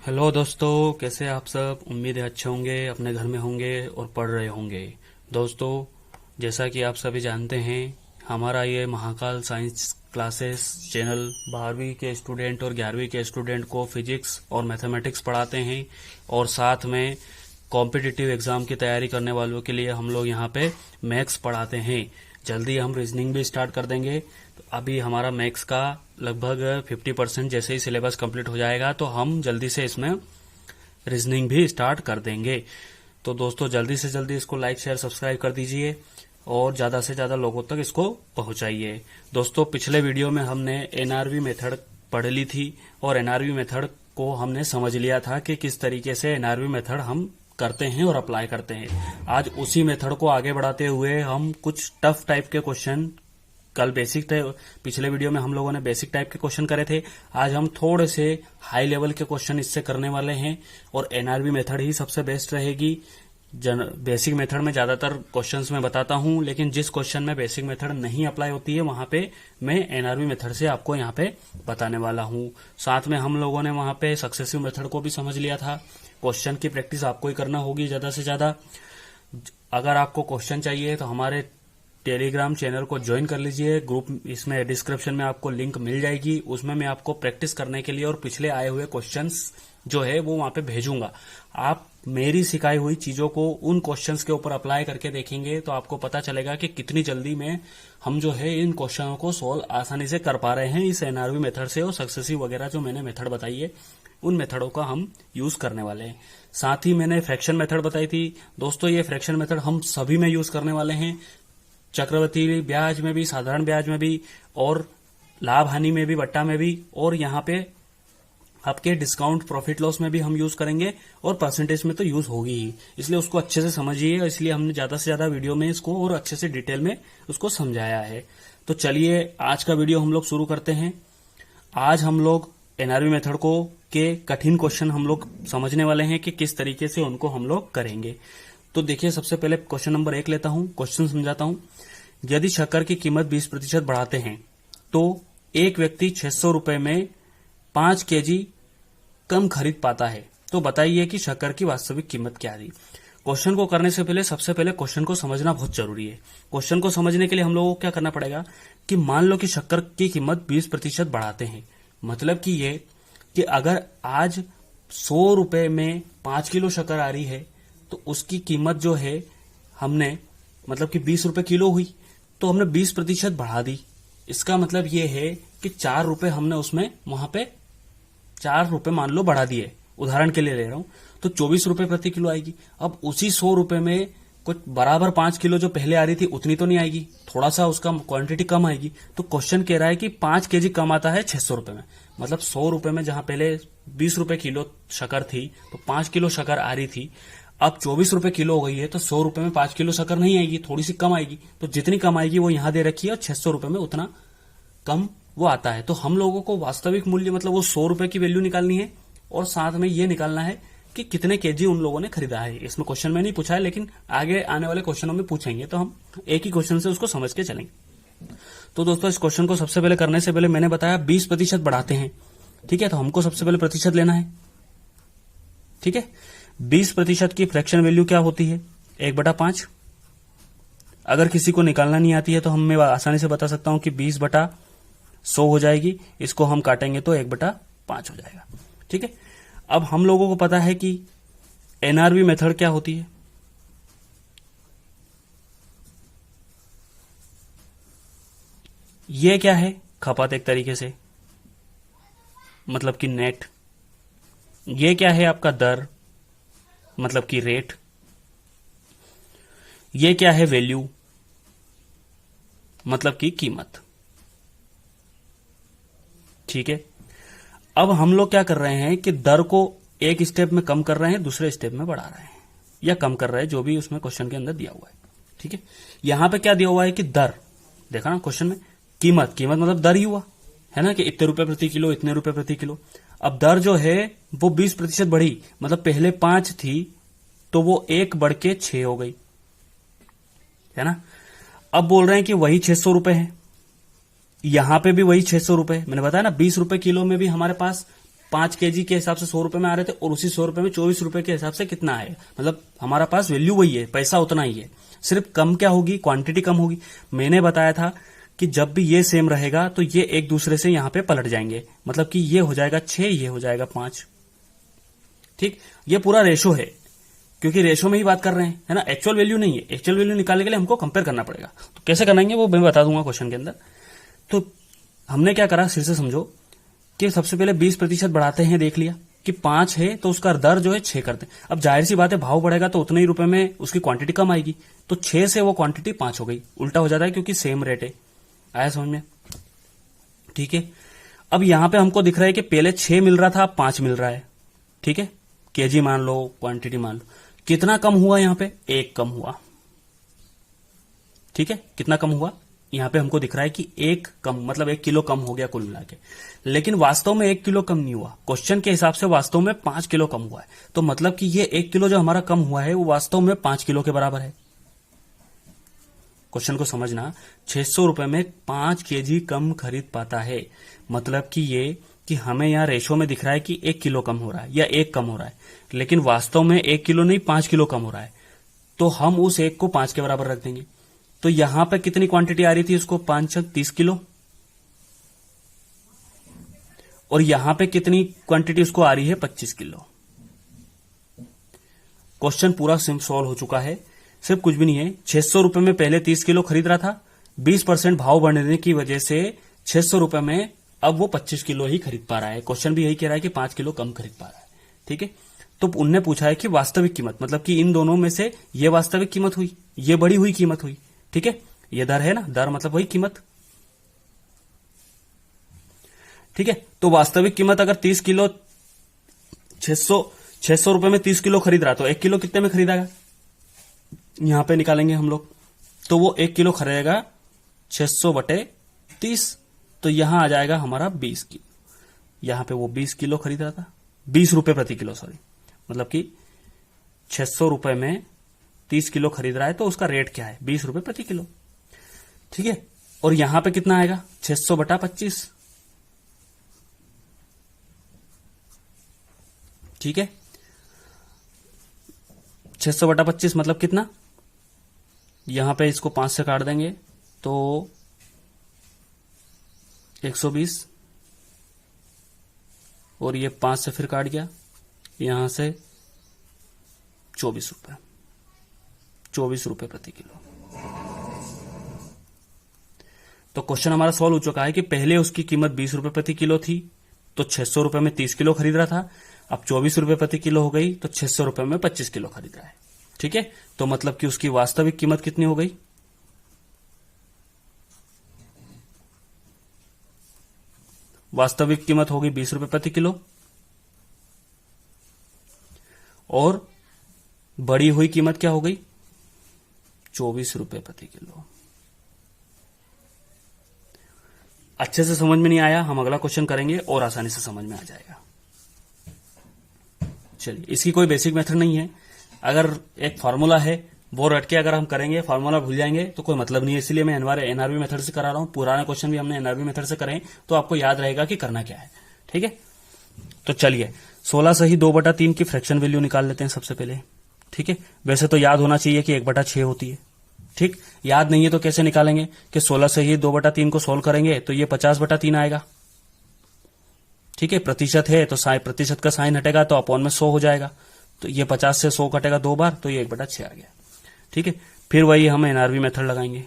Hello दोस्तों, कैसे आप सब। उम्मीद है अच्छे होंगे, अपने घर में होंगे और पढ़ रहे होंगे। दोस्तों, जैसा कि आप सभी जानते हैं, हमारा ये महाकाल साइंस क्लासेस चैनल 12वीं के स्टूडेंट और 11वीं के स्टूडेंट को फिजिक्स और मैथमेटिक्स पढ़ाते हैं और साथ में कॉम्पिटिटिव एग्जाम की तैयारी करने वालों के लिए हम लोग यहाँ पे मैथ्स पढ़ाते हैं। जल्दी हम रीजनिंग भी स्टार्ट कर देंगे। तो अभी हमारा मैथ्स का लगभग 50% जैसे ही सिलेबस कंप्लीट हो जाएगा तो हम जल्दी से इसमें रीजनिंग भी स्टार्ट कर देंगे। तो दोस्तों, जल्दी से जल्दी इसको लाइक शेयर सब्सक्राइब कर दीजिए और ज्यादा से ज्यादा लोगों तक इसको पहुंचाइए। दोस्तों, पिछले वीडियो में हमने एनआरवी मेथड पढ़ ली थी और एनआरवी मेथड को हमने समझ लिया था कि किस तरीके से एनआरवी मेथड हम करते हैं और अप्लाई करते हैं। आज उसी मेथड को आगे बढ़ाते हुए हम कुछ टफ टाइप के क्वेश्चन, कल पिछले वीडियो में हम लोगों ने बेसिक टाइप के क्वेश्चन करे थे, आज हम थोड़े से हाई लेवल के क्वेश्चन इससे करने वाले हैं और एनआरवी मेथड ही सबसे बेस्ट रहेगी। बेसिक मेथड में ज्यादातर क्वेश्चंस मैं बताता हूं, लेकिन जिस क्वेश्चन में बेसिक मेथड नहीं अप्लाई होती है वहां पे मैं एनआरवी मेथड से आपको यहाँ पे बताने वाला हूं। साथ में हम लोगों ने वहां पे सक्सेसिव मेथड को भी समझ लिया था। क्वेश्चन की प्रैक्टिस आपको ही करना होगी ज्यादा से ज्यादा। अगर आपको क्वेश्चन चाहिए तो हमारे टेलीग्राम चैनल को ज्वाइन कर लीजिए। ग्रुप इसमें डिस्क्रिप्शन में आपको लिंक मिल जाएगी, उसमें मैं आपको प्रैक्टिस करने के लिए और पिछले आए हुए क्वेश्चंस जो है वो वहां पे भेजूंगा। आप मेरी सिखाई हुई चीजों को उन क्वेश्चंस के ऊपर अप्लाई करके देखेंगे तो आपको पता चलेगा कि कितनी जल्दी में हम जो है इन क्वेश्चनों को सोल्व आसानी से कर पा रहे हैं इस एनआरवी मेथड से। और सक्सेसिव वगैरह जो मैंने मेथड बताई है उन मेथडों का हम यूज करने वाले हैं। साथ ही मैंने फ्रैक्शन मेथड बताई थी। दोस्तों, ये फ्रैक्शन मेथड हम सभी में यूज करने वाले हैं, चक्रवृद्धि ब्याज में भी, साधारण ब्याज में भी, और लाभ हानि में भी, बट्टा में भी, और यहाँ पे आपके डिस्काउंट प्रॉफिट लॉस में भी हम यूज करेंगे और परसेंटेज में तो यूज होगी ही। इसलिए उसको अच्छे से समझिए, इसलिए हमने ज्यादा से ज्यादा वीडियो में इसको और अच्छे से डिटेल में उसको समझाया है। तो चलिए आज का वीडियो हम लोग शुरू करते हैं। आज हम लोग एनआरवी मेथड को के कठिन क्वेश्चन हम लोग समझने वाले हैं कि किस तरीके से उनको हम लोग करेंगे। तो देखिए, सबसे पहले क्वेश्चन नंबर 1 लेता हूं, क्वेश्चन समझाता हूं। यदि शक्कर की कीमत 20% बढ़ाते हैं तो एक व्यक्ति 600 रुपए में 5 केजी कम खरीद पाता है, तो बताइए कि शक्कर की वास्तविक कीमत क्या थी। क्वेश्चन को करने से पहले सबसे पहले क्वेश्चन को समझना बहुत जरूरी है। क्वेश्चन को समझने के लिए हम लोगों को क्या करना पड़ेगा कि मान लो कि शक्कर की कीमत 20% बढ़ाते हैं, मतलब कि ये कि अगर आज 100 रुपए में 5 किलो शक्कर आ रही है तो उसकी कीमत जो है हमने, मतलब कि 20 रुपए किलो हुई, तो हमने 20% बढ़ा दी। इसका मतलब ये है कि 4 रुपए हमने उसमें वहां पे 4 रुपए मान लो बढ़ा दिए, उदाहरण के लिए ले रहा हूं, तो 24 रुपए प्रति किलो आएगी। अब उसी 100 रुपए में कुछ बराबर 5 किलो जो पहले आ रही थी उतनी तो नहीं आएगी, थोड़ा सा उसका क्वांटिटी कम आएगी। तो क्वेश्चन कह रहा है कि 5 केजी कम आता है 600 रुपए में, मतलब 100 रुपए में जहां पहले 20 रुपए किलो शक्कर थी तो 5 किलो शक्कर आ रही थी, अब 24 रुपए किलो हो गई है, तो 100 रुपए में 5 किलो शक्कर नहीं आएगी, थोड़ी सी कम आएगी। तो जितनी कम आएगी वो यहां दे रखी है और 600 रुपए में उतना कम वो आता है। तो हम लोगों को वास्तविक मूल्य, मतलब वो 100 रुपए की वैल्यू निकालनी है और साथ में ये निकालना है कि कितने केजी उन लोगों ने खरीदा है। इसमें क्वेश्चन में नहीं पूछा है, लेकिन आगे आने वाले क्वेश्चनों में पूछेंगे, तो हम एक ही क्वेश्चन से उसको समझ के चलेंगे। तो दोस्तों, इस क्वेश्चन को सबसे पहले करने से पहले मैंने बताया 20% बढ़ाते हैं, ठीक है। तो हमको सबसे पहले प्रतिशत लेना है, ठीक है। 20% की फ्रैक्शन वैल्यू क्या होती है? 1/5। अगर किसी को निकालना नहीं आती है तो मैं आसानी से बता सकता हूं कि 20/100 हो जाएगी। इसको हम काटेंगे तो 1/5 हो जाएगा, ठीक है। अब हम लोगों को पता है कि एनआरवी मेथड क्या होती है। ये क्या है? खपत, एक तरीके से, मतलब कि नेट। ये क्या है? आपका दर, मतलब कि रेट। ये क्या है? वैल्यू, मतलब कि कीमत, ठीक है। अब हम लोग क्या कर रहे हैं कि दर को एक स्टेप में कम कर रहे हैं, दूसरे स्टेप में बढ़ा रहे हैं, या कम कर रहे हैं, जो भी उसमें क्वेश्चन के अंदर दिया हुआ है, ठीक है। यहां पे क्या दिया हुआ है कि दर, देखा ना क्वेश्चन में, कीमत, कीमत मतलब दर ही हुआ है ना, कि इतने रुपए प्रति किलो, इतने रुपए प्रति किलो। अब दर जो है वो 20% बढ़ी, मतलब पहले 5 थी तो वो 1 बढ़ के 6 हो गई, है ना। अब बोल रहे हैं कि वही 600 रुपए है, यहां पे भी वही 600 रुपए। मैंने बताया ना 20 रुपए किलो में भी हमारे पास 5 kg के हिसाब से 100 रुपए में आ रहे थे और उसी 100 रुपए में 24 रुपए के हिसाब से कितना है, मतलब हमारा पास वैल्यू वही है, पैसा उतना ही है, सिर्फ कम क्या होगी, क्वांटिटी कम होगी। मैंने बताया था कि जब भी ये सेम रहेगा तो ये एक दूसरे से यहां पे पलट जाएंगे, मतलब कि ये हो जाएगा 6, ये हो जाएगा 5। ठीक, ये पूरा रेशो है, क्योंकि रेशो में ही बात कर रहे हैं, है ना, एक्चुअल वैल्यू नहीं है। एक्चुअल वैल्यू निकालने के लिए हमको कंपेयर करना पड़ेगा। तो कैसे कराएंगे वो मैं बता दूंगा क्वेश्चन के अंदर। तो हमने क्या करा, फिर से समझो कि सबसे पहले 20% बढ़ाते हैं, देख लिया कि 5 है तो उसका दर जो है 6 करते हैं। अब जाहिर सी बात है, भाव बढ़ेगा तो उतने ही रुपए में उसकी क्वांटिटी कम आएगी, तो 6 से वो क्वांटिटी 5 हो गई, उल्टा हो जाता है क्योंकि सेम रेट है। आया समझ में? ठीक है, अब यहां पे हमको दिख रहा है कि पहले 6 मिल रहा था, अब 5 मिल रहा है। ठीक है, केजी मान लो, क्वांटिटी मान लो, कितना कम हुआ यहां पे, 1 कम हुआ। ठीक है, कितना कम हुआ, यहां पे हमको दिख रहा है कि 1 कम, मतलब 1 किलो कम हो गया कुल मिला के। लेकिन वास्तव में 1 किलो कम नहीं हुआ, क्वेश्चन के हिसाब से वास्तव में 5 किलो कम हुआ है। तो मतलब कि ये 1 किलो जो हमारा कम हुआ है वो वास्तव में 5 किलो के बराबर है। क्वेश्चन को समझना, 600 रुपए में 5 केजी कम खरीद पाता है, मतलब कि ये कि हमें यहां रेशो में दिख रहा है कि 1 किलो कम हो रहा है या 1 कम हो रहा है, लेकिन वास्तव में 1 किलो नहीं 5 किलो कम हो रहा है। तो हम उस 1 को 5 के बराबर रख देंगे। तो यहां पे कितनी क्वांटिटी आ रही थी, उसको 5 30 किलो, और यहां पे कितनी क्वांटिटी उसको आ रही है, 25 किलो। क्वेश्चन पूरा सॉल्व हो चुका है, सिर्फ कुछ भी नहीं है। 600 रुपए में पहले 30 किलो खरीद रहा था, 20% भाव बढ़ने की वजह से 600 रुपए में अब वो 25 किलो ही खरीद पा रहा है। क्वेश्चन भी यही कह रहा है कि 5 किलो कम खरीद पा रहा है। ठीक है, तो उनने पूछा है कि वास्तविक कीमत, मतलब कि इन दोनों में से ये वास्तविक कीमत हुई, ये बढ़ी हुई कीमत हुई। ठीक है, ये दर है ना, दर मतलब वही कीमत। ठीक है, तो वास्तविक कीमत अगर 30 किलो 600 रुपए में 30 किलो खरीद रहा, तो 1 किलो कितने में खरीदेगा, यहां पे निकालेंगे हम लोग, तो वो 1 किलो खरीदेगा 600 बटे 30, तो यहां आ जाएगा हमारा 20 किलो। यहां पे वो 20 किलो खरीद रहा था, 20 रुपए प्रति किलो, सॉरी, मतलब कि 600 रुपए में 30 किलो खरीद रहा है, तो उसका रेट क्या है, 20 रुपए प्रति किलो। ठीक है, और यहां पे कितना आएगा, 600 बटा 25। ठीक है, 600 बटा 25 मतलब कितना, यहां पे इसको 5 से काट देंगे तो 120, और ये 5 से फिर काट गया, यहां से 24 रुपए, 24 रुपए प्रति किलो। तो क्वेश्चन हमारा सॉल्व हो चुका है कि पहले उसकी कीमत 20 रुपए प्रति किलो थी, तो 600 रुपए में 30 किलो खरीद रहा था, अब 24 रुपए प्रति किलो हो गई, तो 600 रुपए में 25 किलो खरीद रहा है। ठीक है, तो मतलब कि उसकी वास्तविक कीमत कितनी हो गई, वास्तविक कीमत होगी 20 रुपए प्रति किलो, और बढ़ी हुई कीमत क्या हो गई, 24 रुपए प्रति किलो। अच्छे से समझ में नहीं आया, हम अगला क्वेश्चन करेंगे और आसानी से समझ में आ जाएगा। चलिए, इसकी कोई बेसिक मेथड नहीं है, अगर एक फॉर्मूला है वो रट के अगर हम करेंगे, फॉर्मूला भूल जाएंगे तो कोई मतलब नहीं है, इसलिए मैं एनआरबी मेथड से करा रहा हूं। पुराने क्वेश्चन भी हमने एनआरबी मेथड से करें तो आपको याद रहेगा कि करना क्या है। ठीक है, तो चलिए 16 से ही 2/3 की फ्रैक्शन वैल्यू निकाल लेते हैं सबसे पहले। ठीक है, वैसे तो याद होना चाहिए कि 1/6 होती है। ठीक, याद नहीं है तो कैसे निकालेंगे कि 16 से ही 2/3 को सोल्व करेंगे तो ये 50/3 आएगा। ठीक है, प्रतिशत है तो प्रतिशत का साइन हटेगा तो अपॉन में 100 हो जाएगा, तो ये 50 से 100 कटेगा 2 बार, तो ये 1/6 आ गया। ठीक है, फिर वही हम एनआरबी मेथड लगाएंगे।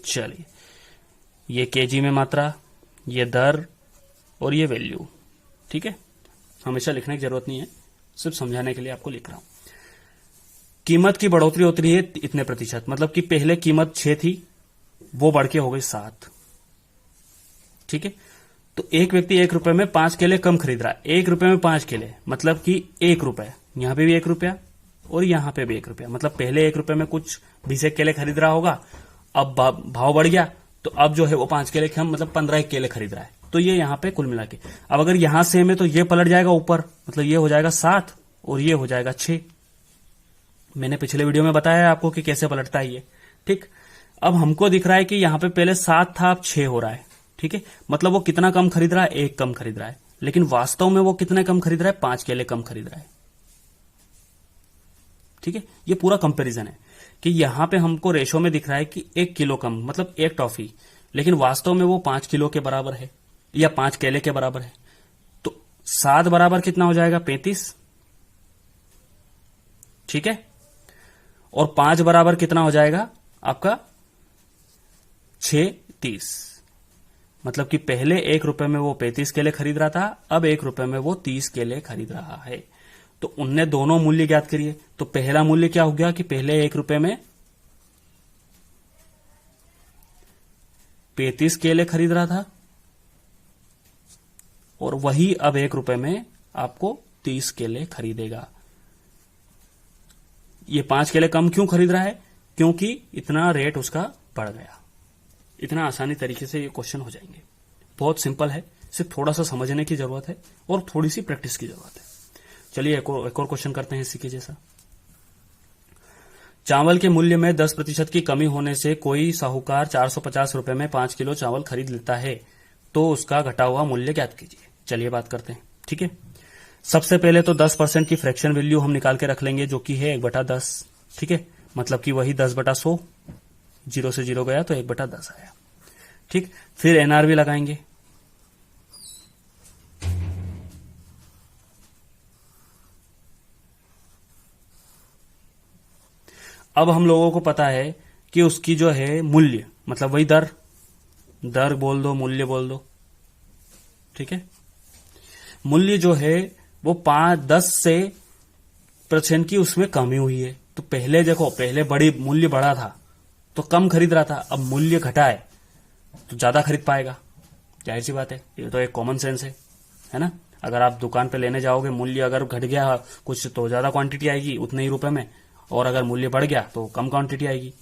चलिए, ये केजी में मात्रा, ये दर और ये वैल्यू। ठीक है, हमेशा लिखने की जरूरत नहीं है, सिर्फ समझाने के लिए आपको लिख रहा हूं। कीमत की बढ़ोतरी होती है इतने प्रतिशत, मतलब कि पहले कीमत 6 थी, वो बढ़ के हो गई 7। ठीक है, तो एक व्यक्ति 1 रुपए में 5 केले कम खरीद रहा है, 1 रुपए में 5 केले, मतलब कि 1 रुपए, यहां पे भी 1 रुपया और यहां पे भी 1 रुपया, मतलब पहले 1 रुपए में कुछ 20 केले खरीद रहा होगा, अब भाव बढ़ गया तो अब जो है वो 5 केले कम, मतलब 15 केले खरीद रहा है। तो ये यहां पे कुल मिला के, अब अगर यहां सेम है तो ये पलट जाएगा ऊपर, मतलब ये हो जाएगा 7 और ये हो जाएगा 6। मैंने पिछले वीडियो में बताया आपको कि कैसे पलटता है ये। ठीक, अब हमको दिख रहा है कि यहां पे पहले 7 था, अब 6 हो रहा है। ठीक है, मतलब वो कितना कम खरीद रहा है, 1 कम खरीद रहा है। लेकिन वास्तव में वो कितने कम खरीद रहा है, 5 केले कम खरीद रहा है। ठीक है, ये पूरा कंपैरिजन है कि यहां पे हमको रेशो में दिख रहा है कि 1 किलो कम, मतलब 1 टॉफी, लेकिन वास्तव में वो 5 किलो के बराबर है या 5 केले के बराबर है। तो 7 बराबर कितना हो जाएगा, 35। ठीक है, और 5 बराबर कितना हो जाएगा आपका, 6, 30। मतलब कि पहले 1 रुपए में वो 35 केले खरीद रहा था, अब 1 रुपए में वो 30 केले खरीद रहा है। तो उनने दोनों मूल्य ज्ञात करिए। तो पहला मूल्य क्या हो गया कि पहले 1 रुपए में 35 केले खरीद रहा था, और वही अब 1 रुपए में आपको 30 केले खरीदेगा। ये 5 केले कम क्यों खरीद रहा है, क्योंकि इतना रेट उसका बढ़ गया। इतना आसानी तरीके से ये क्वेश्चन हो जाएंगे। बहुत सिंपल है, सिर्फ थोड़ा सा समझने की जरूरत है और थोड़ी सी प्रैक्टिस की जरूरत है। चलिए एक और क्वेश्चन करते हैं इसी के जैसा। चावल के मूल्य में 10% की कमी होने से कोई साहूकार 450 रुपए में 5 किलो चावल खरीद लेता है, तो उसका घटा हुआ मूल्य ज्ञात कीजिए। चलिए बात करते हैं। ठीक है, सबसे पहले तो 10% की फ्रैक्शन वैल्यू हम निकाल के रख लेंगे, जो कि है 1/10। ठीक है, मतलब कि वही 10/100, 0 से 0 गया तो 1/10 आया। ठीक, फिर एनआरवी लगाएंगे। अब हम लोगों को पता है कि उसकी जो है मूल्य, मतलब वही दर बोल दो, मूल्य बोल दो। ठीक है, मूल्य जो है वो 10 से % की उसमें कमी हुई है। तो पहले देखो, पहले बड़ी मूल्य बढ़ा था तो कम खरीद रहा था, अब मूल्य घटा है तो ज्यादा खरीद पाएगा। जाहिर सी बात है, ये तो एक कॉमन सेंस है ना। अगर आप दुकान पे लेने जाओगे, मूल्य अगर घट गया कुछ तो ज्यादा क्वांटिटी आएगी उतने ही रुपए में, और अगर मूल्य बढ़ गया तो कम क्वांटिटी आएगी,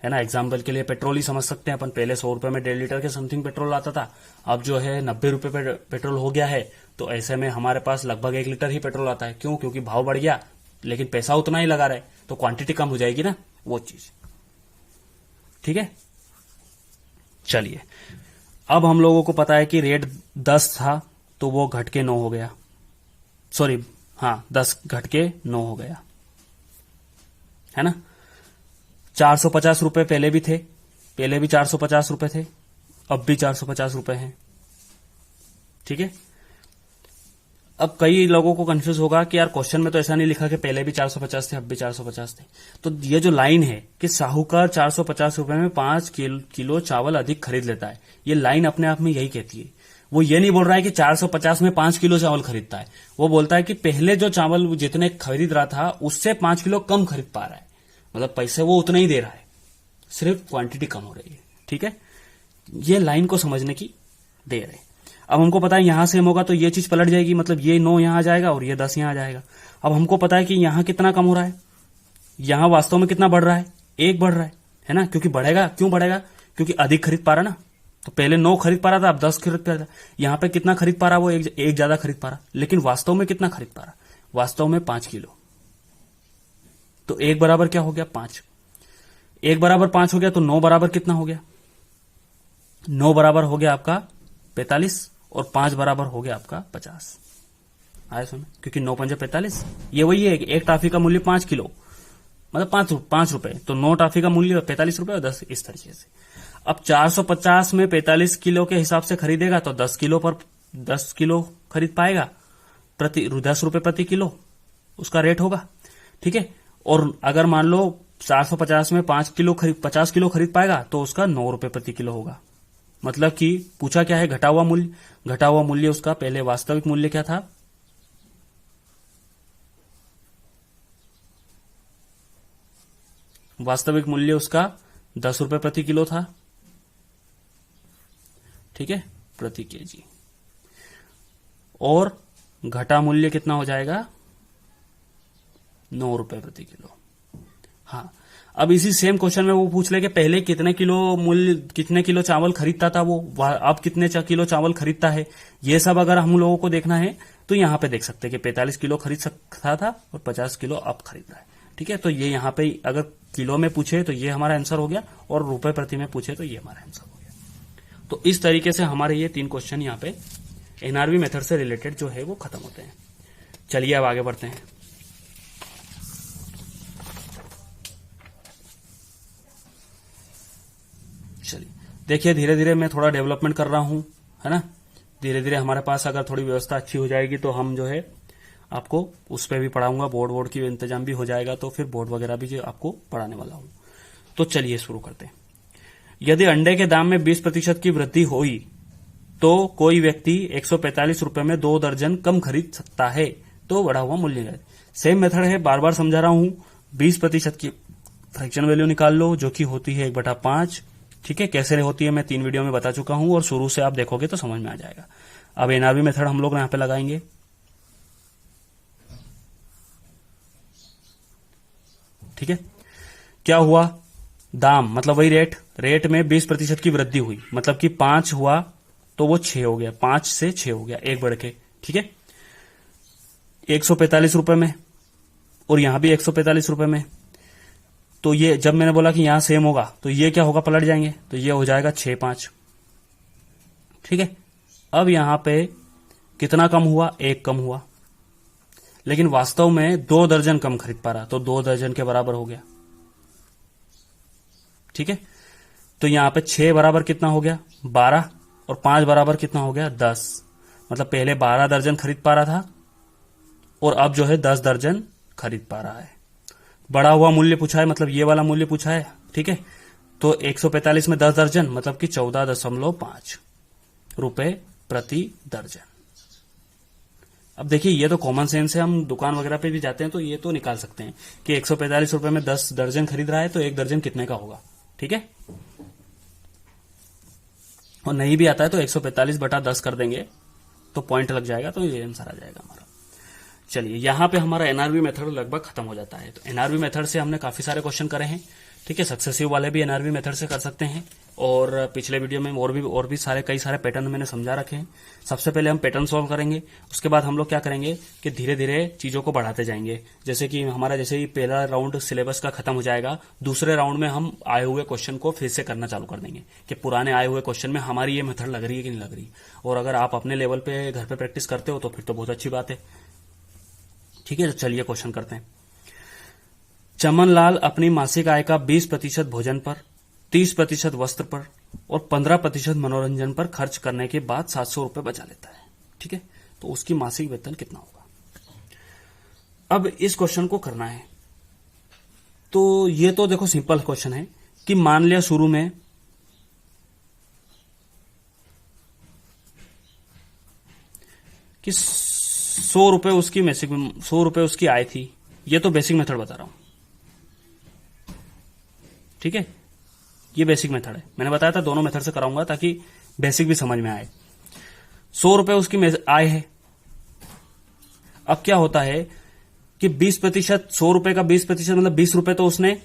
है ना। एग्जाम्पल के लिए पेट्रोल ही समझ सकते हैं अपन। पहले 100 रुपए में 1.5 लीटर के समथिंग पेट्रोल आता था, अब जो है 90 रुपए पे पेट्रोल हो गया है। तो ऐसे में हमारे पास लगभग 1 लीटर ही पेट्रोल आता है। क्यों? क्योंकि भाव बढ़ गया लेकिन पैसा उतना ही लगा रहे, तो क्वांटिटी कम हो जाएगी ना, वो चीज। ठीक है, चलिए अब हम लोगों को पता है कि रेट 10 था तो वो घट के 9 हो गया। सॉरी, हाँ, 10 घट के 9 हो गया, है ना। 450 रुपए पहले भी थे, पहले भी 450 रुपए थे, अब भी 450 रुपए हैं। ठीक है, अब कई लोगों को कंफ्यूज होगा कि यार क्वेश्चन में तो ऐसा नहीं लिखा कि पहले भी 450 थे अब भी 450 थे। तो ये जो लाइन है कि साहूकार 450 रुपए में 5 किलो चावल अधिक खरीद लेता है, ये लाइन अपने आप में यही कहती है। वो ये नहीं बोल रहा है कि 450 में 5 किलो चावल खरीदता है, वो बोलता है कि पहले जो चावल जितने खरीद रहा था उससे 5 किलो कम खरीद पा रहा है। मतलब पैसे वो उतना ही दे रहा है, सिर्फ क्वांटिटी कम हो रही है। ठीक है, ये लाइन को समझने की देर है। अब हमको पता है यहां से होगा तो ये चीज पलट जाएगी, मतलब ये 9 यहां आ जाएगा और ये 10 यहां आ जाएगा। अब हमको पता है कि यहां कितना कम हो रहा है, यहां वास्तव में कितना बढ़ रहा है, 1 बढ़ रहा है ना। क्योंकि बढ़ेगा, क्यों बढ़ेगा? क्योंकि अधिक खरीद पा रहा ना। तो पहले 9 खरीद पा रहा था, अब 10 खरीद पा रहा था। यहां पे कितना खरीद पा रहा, वो एक ज्यादा खरीद पा रहा, लेकिन वास्तव में कितना खरीद पा रहा, वास्तव में 5 किलो। तो 1 बराबर क्या हो गया, 5। 1 बराबर 5 हो गया तो 9 बराबर कितना हो गया, 9 बराबर हो गया आपका 45 और 5 बराबर हो गया आपका 50। आया सुन, क्योंकि 9 पंजे 45, ये वही है। एक टाफी का मूल्य 5 किलो मतलब 5 रुपए, तो 9 टाफी का मूल्य 45 रुपए और 10 इस तरीके से। अब 450 में 45 किलो के हिसाब से खरीदेगा तो 10 किलो खरीद पाएगा, 10 रुपए प्रति किलो उसका रेट होगा। ठीक है, और अगर मान लो 450 में 50 किलो खरीद पाएगा तो उसका 9 रुपए प्रति किलो होगा। मतलब कि पूछा क्या है, घटा हुआ मूल्य। घटा हुआ मूल्य उसका पहले वास्तविक मूल्य क्या था, वास्तविक मूल्य उसका 10 रुपए प्रति किलो था। ठीक है, प्रति केजी। और घटा मूल्य कितना हो जाएगा, 9 रुपए प्रति किलो। हाँ, अब इसी सेम क्वेश्चन में वो पूछ ले कि पहले कितने किलो चावल खरीदता था वो, अब कितने किलो चावल खरीदता है। ये सब अगर हम लोगों को देखना है तो यहां पे देख सकते हैं कि 45 किलो खरीद सकता था और 50 किलो अब खरीद रहा है। ठीक है, तो ये यहाँ पे अगर किलो में पूछे तो ये हमारा आंसर हो गया, और रुपए प्रति में पूछे तो ये हमारा आंसर हो गया। तो इस तरीके से हमारे ये 3 क्वेश्चन यहाँ पे एनआरबी मेथड से रिलेटेड जो है वो खत्म होते हैं। चलिए अब आगे बढ़ते हैं। चलिए देखिए, धीरे धीरे मैं थोड़ा डेवलपमेंट कर रहा हूं, है ना। धीरे धीरे हमारे पास अगर थोड़ी व्यवस्था अच्छी हो जाएगी तो हम जो है आपको उस पर भी पढ़ाऊंगा, बोर्ड की इंतजाम भी हो जाएगा, तो फिर बोर्ड वगैरह भी जो आपको पढ़ाने वाला हूं। तो चलिए शुरू करते हैं। यदि अंडे के दाम में 20% की वृद्धि हुई तो कोई व्यक्ति 145 रुपए में 2 दर्जन कम खरीद सकता है, तो बढ़ा हुआ मूल्य है। सेम मेथड है, बार बार समझा रहा हूं। 20% की फ्रैक्शन वैल्यू निकाल लो, जो कि होती है 1/5। ठीक है, कैसे होती है मैं 3 वीडियो में बता चुका हूं, और शुरू से आप देखोगे तो समझ में आ जाएगा। अब एनआरबी मेथड हम लोग यहां पे लगाएंगे। ठीक है, क्या हुआ, दाम मतलब वही रेट में 20% की वृद्धि हुई, मतलब कि 5 हुआ तो वो 6 हो गया, 5 से 6 हो गया, 1 बढ़ के। ठीक है, 145 रुपए में, और यहां भी 145 रुपए में। तो ये जब मैंने बोला कि यहां सेम होगा तो ये क्या होगा, पलट जाएंगे, तो ये हो जाएगा 6-5। ठीक है, अब यहां पे कितना कम हुआ, 1 कम हुआ, लेकिन वास्तव में 2 दर्जन कम खरीद पा रहा, तो 2 दर्जन के बराबर हो गया। ठीक है, तो यहां पे 6 बराबर कितना हो गया, 12, और 5 बराबर कितना हो गया, 10। मतलब पहले 12 दर्जन खरीद पा रहा था और अब जो है 10 दर्जन खरीद पा रहा है। बढ़ा हुआ मूल्य पूछा है, मतलब ये वाला मूल्य पूछा है। ठीक है, तो 145 में 10 दर्जन मतलब कि 14.5 रुपए प्रति दर्जन। अब देखिए, ये तो कॉमन सेंस है, हम दुकान वगैरह पे भी जाते हैं तो ये तो निकाल सकते हैं कि 145 रुपए में 10 दर्जन खरीद रहा है तो 1 दर्जन कितने का होगा। ठीक है, और नहीं भी आता है तो 145/10 कर देंगे तो पॉइंट लग जाएगा, तो ये आंसर आ जाएगा हमारा। चलिए, यहां पे हमारा एनआरबी मेथड लगभग खत्म हो जाता है। तो एनआरबी मेथड से हमने काफी सारे क्वेश्चन करे हैं। ठीक है, सक्सेसिव वाले भी एनआरबी मेथड से कर सकते हैं, और पिछले वीडियो में और भी कई सारे पैटर्न मैंने समझा रखे हैं। सबसे पहले हम पैटर्न सॉल्व करेंगे, उसके बाद हम लोग क्या करेंगे कि धीरे धीरे चीजों को बढ़ाते जाएंगे। जैसे कि हमारा जैसे ही पहला राउंड सिलेबस का खत्म हो जाएगा, दूसरे राउंड में हम आए हुए क्वेश्चन को फिर से करना चालू कर देंगे कि पुराने आए हुए क्वेश्चन में हमारी ये मेथड लग रही है कि नहीं लग रही। और अगर आप अपने लेवल पे घर पे प्रैक्टिस करते हो तो फिर तो बहुत अच्छी बात है। ठीक है, तो चलिए क्वेश्चन करते हैं। चमनलाल अपनी मासिक आय का 20% भोजन पर, 30% वस्त्र पर और 15% मनोरंजन पर खर्च करने के बाद 700 रुपए बचा लेता है। ठीक है, तो उसकी मासिक वेतन कितना होगा। अब इस क्वेश्चन को करना है, तो ये तो देखो सिंपल क्वेश्चन है कि मान लिया शुरू में कि 100 रुपए उसकी 100 रुपए उसकी आय थी। ये तो बेसिक मेथड बता रहा हूं। ठीक है, ये बेसिक मेथड है, मैंने बताया था दोनों मेथड से कराऊंगा ताकि बेसिक भी समझ में आए। 100 रुपए उसकी आय है। अब क्या होता है कि 20%, 100 रुपए का 20% मतलब 20 रुपए तो उसने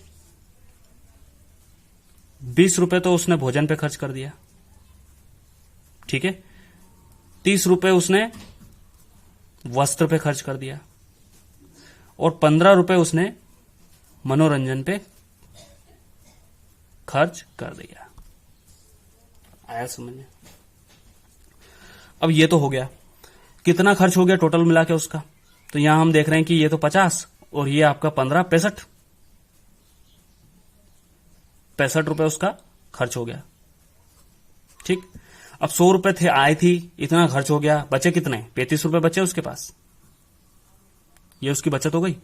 20 रुपए तो उसने भोजन पे खर्च कर दिया। ठीक है, 30 रुपए उसने वस्त्र पे खर्च कर दिया, और 15 रुपए उसने मनोरंजन पे खर्च कर दिया। आया समझ में। अब ये तो हो गया, कितना खर्च हो गया टोटल मिला के उसका। तो यहां हम देख रहे हैं कि ये तो 50 और ये आपका 15, 65 रुपए उसका खर्च हो गया। ठीक, अब 100 रुपए थे आए थी, इतना खर्च हो गया, बचे कितने, 35 रुपए बचे उसके पास। ये उसकी बचत हो गई,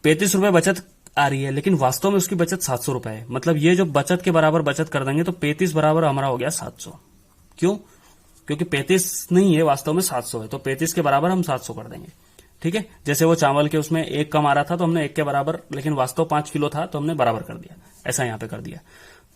35 रुपए बचत आ रही है, लेकिन वास्तव में उसकी बचत 700 रुपए है। मतलब ये जो बचत के बराबर बचत कर देंगे तो 35 बराबर हमारा हो गया 700। क्यों, क्योंकि 35 नहीं है, वास्तव में 700 है, तो 35 के बराबर हम 700 कर देंगे। ठीक है, जैसे वो चावल के उसमें 1 कम आ रहा था तो हमने 1 के बराबर, लेकिन वास्तव 5 किलो था तो हमने बराबर कर दिया, ऐसा यहां पे कर दिया।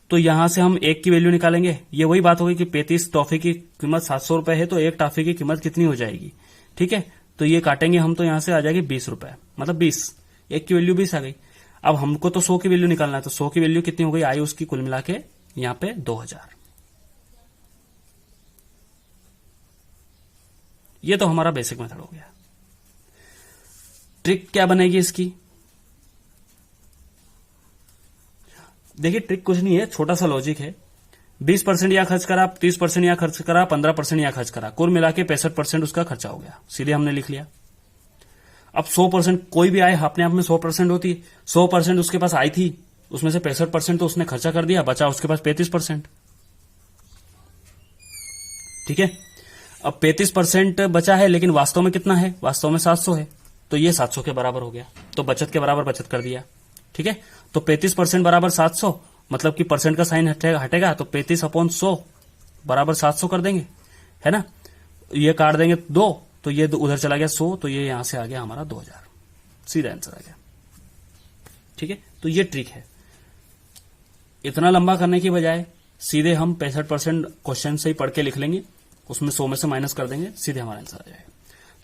तो यहां से हम 1 की वैल्यू निकालेंगे। ये वही बात होगी कि 35 टॉफी की कीमत 700 रुपए है तो 1 टॉफी की कीमत कितनी हो जाएगी। ठीक है, तो ये काटेंगे हम तो यहां से आ जाएगी 20 रुपए, मतलब 20, 1 की वैल्यू 20 आ गई। अब हमको तो 100 की वैल्यू निकालना है, तो 100 की वैल्यू कितनी हो गई, आई उसकी कुल मिला के यहां पे 2000। ये तो हमारा बेसिक मेथड हो गया। ट्रिक क्या बनेगी इसकी, देखिए ट्रिक कुछ नहीं है, छोटा सा लॉजिक है। 20% यहाँ खर्च करा, 30% यहाँ खर्च करा, 15% यहाँ खर्च करा, कुल मिला के 65% उसका खर्चा हो गया, सीधे हमने लिख लिया। अब 100% कोई भी आए अपने आप में 100% होती है, 100% उसके पास आई थी, उसमें से 65% तो उसने खर्चा कर दिया, बचा उसके पास 35%। ठीक है, अब 35% बचा है, लेकिन वास्तव में कितना है, वास्तव में 700 है, तो ये 700 के बराबर हो गया, तो बचत के बराबर बचत कर दिया। ठीक है, तो 35% बराबर 700, मतलब कि परसेंट का साइन हटेगा, तो 35/100 बराबर 700 कर देंगे, है ना। ये काट देंगे 2, तो ये उधर चला गया 100, तो ये यहां से आ गया हमारा 2000, सीधा आंसर आ गया। ठीक है, तो ये ट्रिक है। इतना लंबा करने की बजाय सीधे हम 65% क्वेश्चन से ही पढ़ के लिख लेंगे, उसमें 100 में से माइनस कर देंगे, सीधे हमारा आंसर आ जाएगा।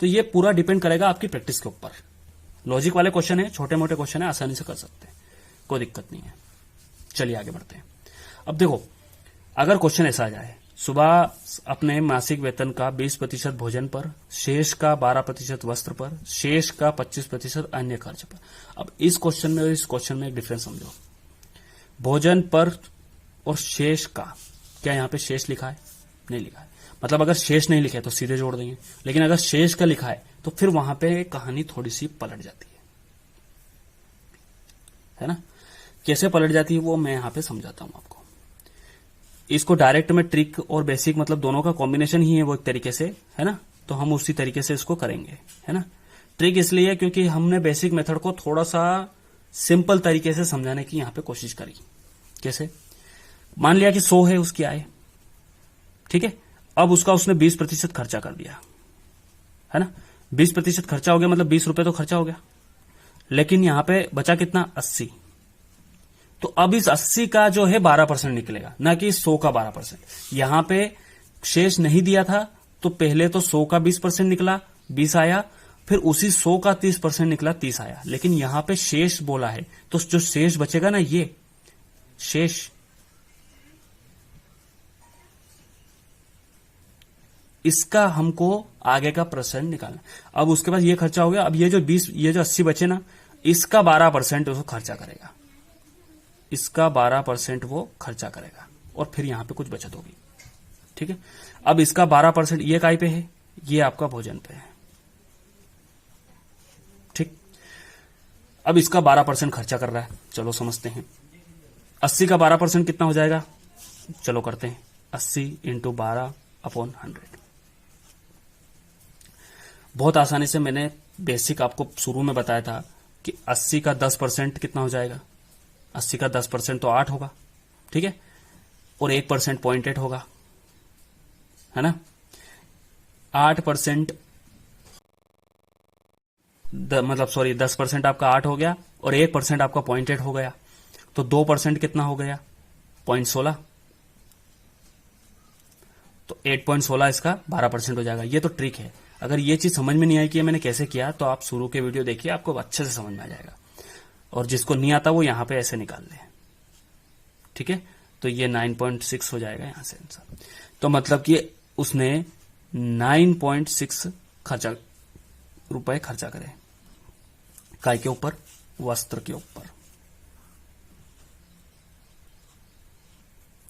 तो ये पूरा डिपेंड करेगा आपकी प्रैक्टिस के ऊपर। लॉजिक वाले क्वेश्चन है, छोटे मोटे क्वेश्चन है, आसानी से कर सकते हैं, कोई दिक्कत नहीं है। चलिए आगे बढ़ते हैं। अब देखो, अगर क्वेश्चन ऐसा आ जाए, सुबह अपने मासिक वेतन का 20% भोजन पर, शेष का 12% वस्त्र पर, शेष का 25% अन्य खर्च पर। अब इस क्वेश्चन में और इस क्वेश्चन में एक डिफरेंस समझो। भोजन पर और शेष का, क्या यहां पे शेष लिखा है? नहीं लिखा है। मतलब अगर शेष नहीं लिखा है तो सीधे जोड़ देंगे, लेकिन अगर शेष का लिखा है तो फिर वहां पे कहानी थोड़ी सी पलट जाती है ना। कैसे पलट जाती है वो मैं यहां पे समझाता हूं आपको। इसको डायरेक्ट में ट्रिक और बेसिक मतलब दोनों का कॉम्बिनेशन ही है वो एक तरीके से, है ना। तो हम उसी तरीके से इसको करेंगे, है ना। ट्रिक इसलिए क्योंकि हमने बेसिक मेथड को थोड़ा सा सिंपल तरीके से समझाने की यहां पे कोशिश करी। कैसे? मान लिया कि 100 है उसकी आय, ठीक है। अब उसका उसने 20% खर्चा कर दिया, है ना। 20% खर्चा हो गया, मतलब 20 रुपए तो खर्चा हो गया, लेकिन यहां पे बचा कितना? 80। तो अब इस 80 का जो है 12% निकलेगा, ना कि 100 का 12%। यहां पे शेष नहीं दिया था, तो पहले तो 100 का 20% निकला, 20 आया, फिर उसी 100 का 30% निकला, 30 आया। लेकिन यहां पे शेष बोला है, तो जो शेष बचेगा ना, ये शेष, इसका हमको आगे का परसेंट निकालना। अब उसके बाद ये खर्चा हो गया, अब ये जो 80 बचे ना, इसका 12% वो खर्चा करेगा, इसका 12% वो खर्चा करेगा, और फिर यहां पे कुछ बचत होगी। ठीक है, अब इसका 12% ये काय पे है? ये आपका भोजन पे है। ठीक, अब इसका 12% खर्चा कर रहा है, चलो समझते हैं। 80 का 12% कितना हो जाएगा? चलो करते हैं, 80 × 12/100। बहुत आसानी से मैंने बेसिक आपको शुरू में बताया था कि 80 का 10% कितना हो जाएगा? 80 का 10% तो 8 होगा, ठीक है, और 1% 0.8 होगा, है ना। 8% मतलब सॉरी 10% आपका 8 हो गया, और 1% आपका 0.8 हो गया, तो 2% कितना हो गया? 0.16। तो 8.16 इसका 12% हो जाएगा। ये तो ट्रिक है। अगर ये चीज समझ में नहीं आई कि मैंने कैसे किया, तो आप शुरू के वीडियो देखिए, आपको अच्छे से समझ में आ जाएगा। और जिसको नहीं आता वो यहां पे ऐसे निकाल ले, ठीक है। तो ये 9.6 हो जाएगा यहां से आंसर। तो मतलब कि उसने 9.6 रुपए खर्चा करे, काय के ऊपर? वस्त्र के ऊपर,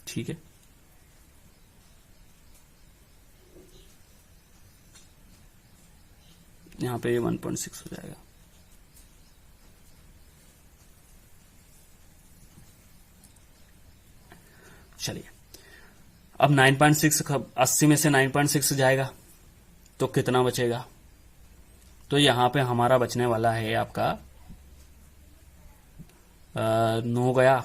ठीक है। यहां पे 1.6 हो जाएगा। चलिए, अब 9.6, 80 में से 9.6 जाएगा तो कितना बचेगा? तो यहां पे हमारा बचने वाला है आपका 9 गया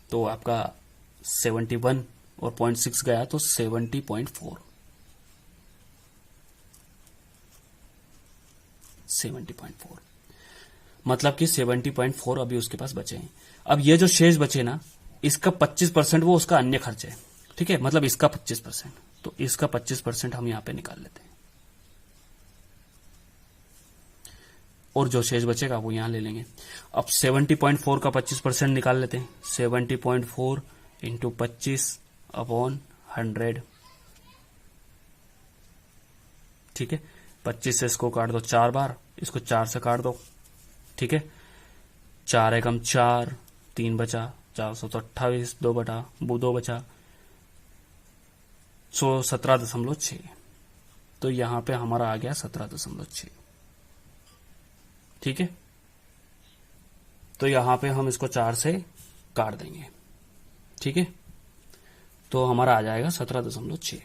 तो आपका 71, और 0.6 गया तो 70.4। 70.4 मतलब कि 70.4 अभी उसके पास बचे हैं। अब ये जो शेष बचे ना, इसका 25% वो उसका अन्य खर्च है, ठीक है, मतलब इसका 25%, तो इसका 25% हम यहां पे निकाल लेते हैं, और जो शेष बचेगा वो यहां ले लेंगे। अब 70.4 का 25% निकाल लेते हैं, 70.4 × 25/100, ठीक है। 25 से इसको काट दो 4 बार, इसको 4 से काट दो, ठीक है। 4 एकम 4, 3 बचा, 400 तो 28, 2 बचा 17.6। तो यहां पे हमारा आ गया 17.6। ठीक है, तो यहां पे हम इसको 4 से काट देंगे। ठीक है, तो हमारा आ जाएगा 17.6।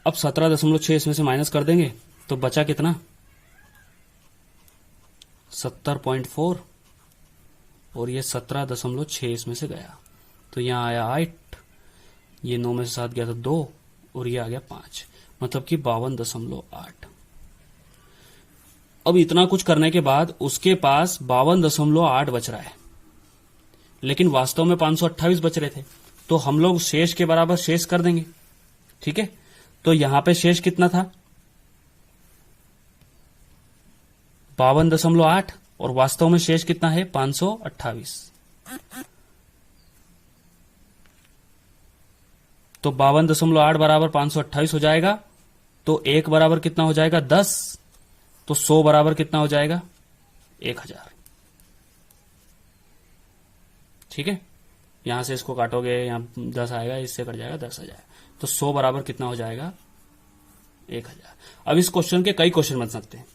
अब 17.6 इसमें से माइनस कर देंगे तो बचा कितना, 70.4, और ये 17.6 इसमें से गया तो यहाँ आया 8, ये 9 में से 7 गया तो 2, और ये आ गया 5, मतलब कि 52.8। अब इतना कुछ करने के बाद उसके पास 52.8 बच रहा है, लेकिन वास्तव में 528 बच रहे थे, तो हम लोग शेष के बराबर शेष कर देंगे। ठीक है, तो यहां पे शेष कितना था, 52.8, और वास्तव में शेष कितना है, 528। तो 52.8 बराबर 528 हो जाएगा, तो 1 बराबर कितना हो जाएगा, 10, तो 100 बराबर कितना हो जाएगा, 1000। ठीक है, यहां से इसको काटोगे, यहां 10 आएगा, इससे कट जाएगा 10,000, तो 100 बराबर कितना हो जाएगा, 1000। अब इस क्वेश्चन के कई क्वेश्चन बन सकते हैं,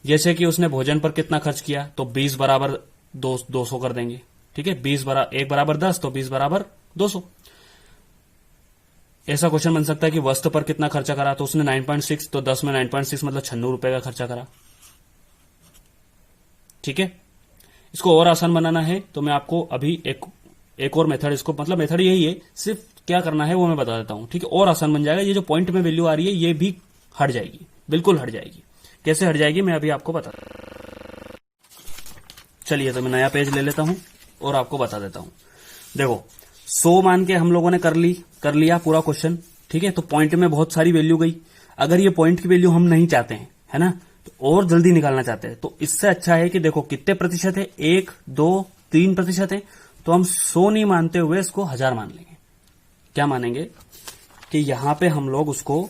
जैसे कि उसने भोजन पर कितना खर्च किया, तो 20 बराबर 200 कर देंगे। ठीक है, 1 बराबर 10, तो 20 बराबर 200। ऐसा क्वेश्चन बन सकता है कि वस्त्र पर कितना खर्चा करा, तो उसने 9.6, तो 10 में 9.6 मतलब 96 रुपए का खर्चा करा। ठीक है, इसको और आसान बनाना है तो मैं आपको अभी एक और मेथड, इसको मतलब मेथड यही है, सिर्फ क्या करना है वो मैं बता देता हूं। ठीक है, और आसान बन जाएगा। ये जो पॉइंट में वैल्यू आ रही है ये भी हट जाएगी, बिल्कुल हट जाएगी। कैसे हट जाएगी मैं अभी आपको बता, चलिए तो मैं नया पेज ले लेता हूं और आपको बता देता हूं। देखो 100 मान के हम लोगों ने कर लिया पूरा क्वेश्चन। ठीक है, तो पॉइंट में बहुत सारी वैल्यू गई। अगर ये पॉइंट की वैल्यू हम नहीं चाहते हैं, है ना, तो और जल्दी निकालना चाहते हैं, तो इससे अच्छा है कि देखो कितने प्रतिशत है, 1, 2, 3 प्रतिशत है, तो हम 100 नहीं मानते हुए इसको 1000 मान लेंगे। क्या मानेंगे कि यहां पे हम लोग उसको,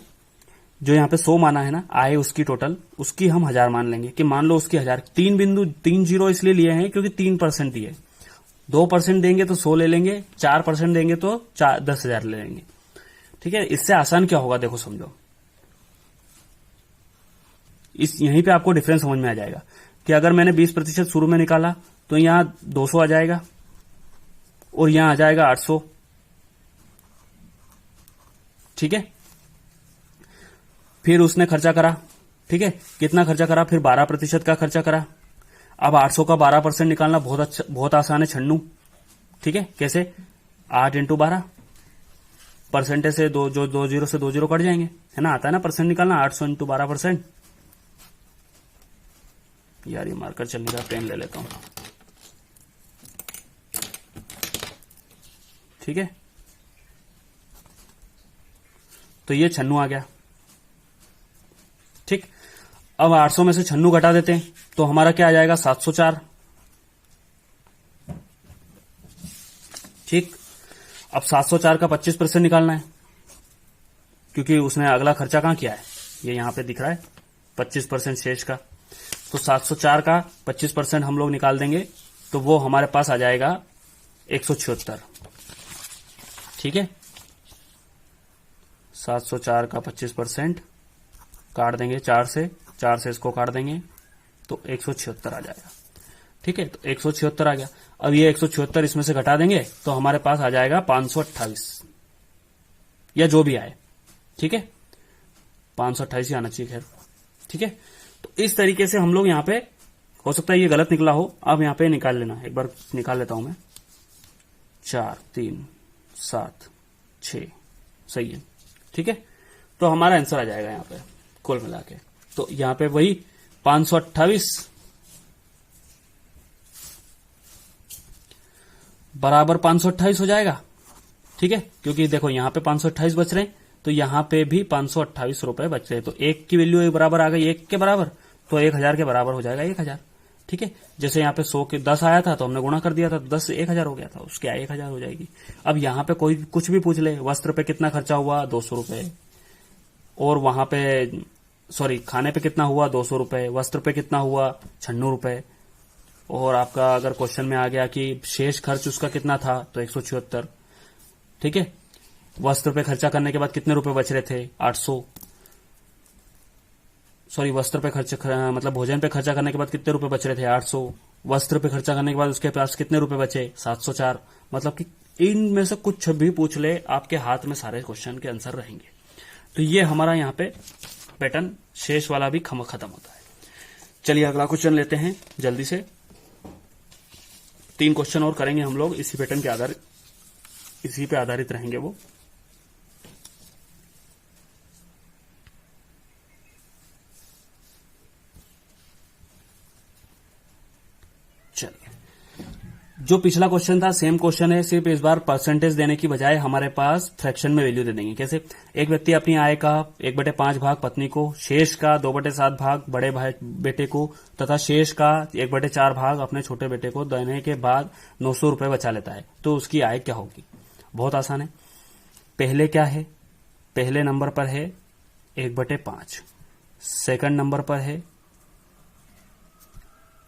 जो यहां पे 100 माना है ना, आए उसकी टोटल, उसकी हम 1000 मान लेंगे। कि मान लो उसकी 1000, 3 जीरो इसलिए लिए हैं क्योंकि 3% दिए, 2% देंगे तो 100 ले लेंगे, 4% देंगे तो 10,000 ले लेंगे। ठीक है, इससे आसान क्या होगा, देखो समझो, यहीं पे आपको डिफरेंस समझ में आ जाएगा कि अगर मैंने 20% शुरू में निकाला तो यहां 200 आ जाएगा और यहां आ जाएगा 800। ठीक है, फिर उसने खर्चा करा। ठीक है, कितना खर्चा करा, फिर 12% का खर्चा करा। अब 800 का 12% निकालना बहुत अच्छा, बहुत आसान है छन्नू। ठीक है, कैसे, 8 × 12, परसेंटेज से दो जीरो से 2 जीरो कट जाएंगे, है ना, आता है ना परसेंट निकालना, 800 × 12%। यार ये मार्कर चल नहीं रहा, पेन ले लेता हूं। ठीक है, तो ये छन्नू आ गया। ठीक, अब 800 में से छन्नू घटा देते हैं तो हमारा क्या आ जाएगा, 704। ठीक, अब 704 का 25% निकालना है, क्योंकि उसने अगला खर्चा कहां किया है, ये यहां पे दिख रहा है 25% शेष का। तो 704 का 25% हम लोग निकाल देंगे तो वो हमारे पास आ जाएगा 176। ठीक है, 704 का 25% काट देंगे 4 से इसको काट देंगे तो 176 आ जाएगा। ठीक है, तो 176 आ गया। अब ये 176 इसमें से घटा देंगे तो हमारे पास आ जाएगा 528, या जो भी आए। ठीक है, 528 ही आना चाहिए, खैर। ठीक है, तो इस तरीके से हम लोग यहाँ पे, हो सकता है ये गलत निकला हो, अब यहाँ पे निकाल लेना, एक बार निकाल लेता हूं मैं। 4, 3, 7, 6, सही है। ठीक है, तो हमारा आंसर आ जाएगा यहाँ पे कुल मिला के, तो यहाँ पे वही 528 बराबर 528 हो जाएगा। ठीक है, क्योंकि देखो यहाँ पे 528 बच रहे हैं तो यहाँ पे भी 528 रुपए बच रहे हैं, तो 1 की वैल्यू एक बराबर आ गई, 1 के बराबर, तो 1000 के बराबर हो जाएगा 1000। ठीक है, जैसे यहाँ पे 100 के 10 आया था तो हमने गुणा कर दिया था, 10 से 1000 हो गया था, उसके 1000 हो जाएगी। अब यहाँ पे कोई कुछ भी पूछ ले, वस्त्र पे कितना खर्चा हुआ, 200 रुपए, और वहां पे खाने पे कितना हुआ, 200 रुपए, वस्त्र पे कितना हुआ, 96 रुपए, और आपका अगर क्वेश्चन में आ गया कि शेष खर्च उसका कितना था तो 176। ठीक है, वस्त्र पे खर्चा करने के बाद कितने रुपए बच रहे थे? 800। सॉरी, वस्त्र पे मतलब भोजन पे खर्चा करने के बाद कितने रुपए बच रहे थे? 800। वस्त्र पे खर्चा करने के बाद उसके पास कितने रुपए बचे? 704। मतलब कि इनमें से कुछ भी पूछ ले, आपके हाथ में सारे क्वेश्चन के आंसर रहेंगे। तो ये हमारा यहाँ पे पैटर्न शेष वाला भी खत्म होता है। चलिए अगला क्वेश्चन लेते हैं जल्दी से। 3 क्वेश्चन और करेंगे हम लोग इसी पैटर्न के आधारित, इसी पे आधारित रहेंगे वो। चलिए, जो पिछला क्वेश्चन था सेम क्वेश्चन है, सिर्फ इस बार परसेंटेज देने की बजाय हमारे पास फ्रैक्शन में वैल्यू दे देंगे। कैसे? एक व्यक्ति अपनी आय का 1/5 भाग पत्नी को, शेष का 2/7 भाग बड़े भाई बेटे को तथा शेष का 1/4 भाग अपने छोटे बेटे को देने के बाद 900 रुपए बचा लेता है, तो उसकी आय क्या होगी? बहुत आसान है। पहले क्या है? पहले नंबर पर है 1/5, सेकंड नंबर पर है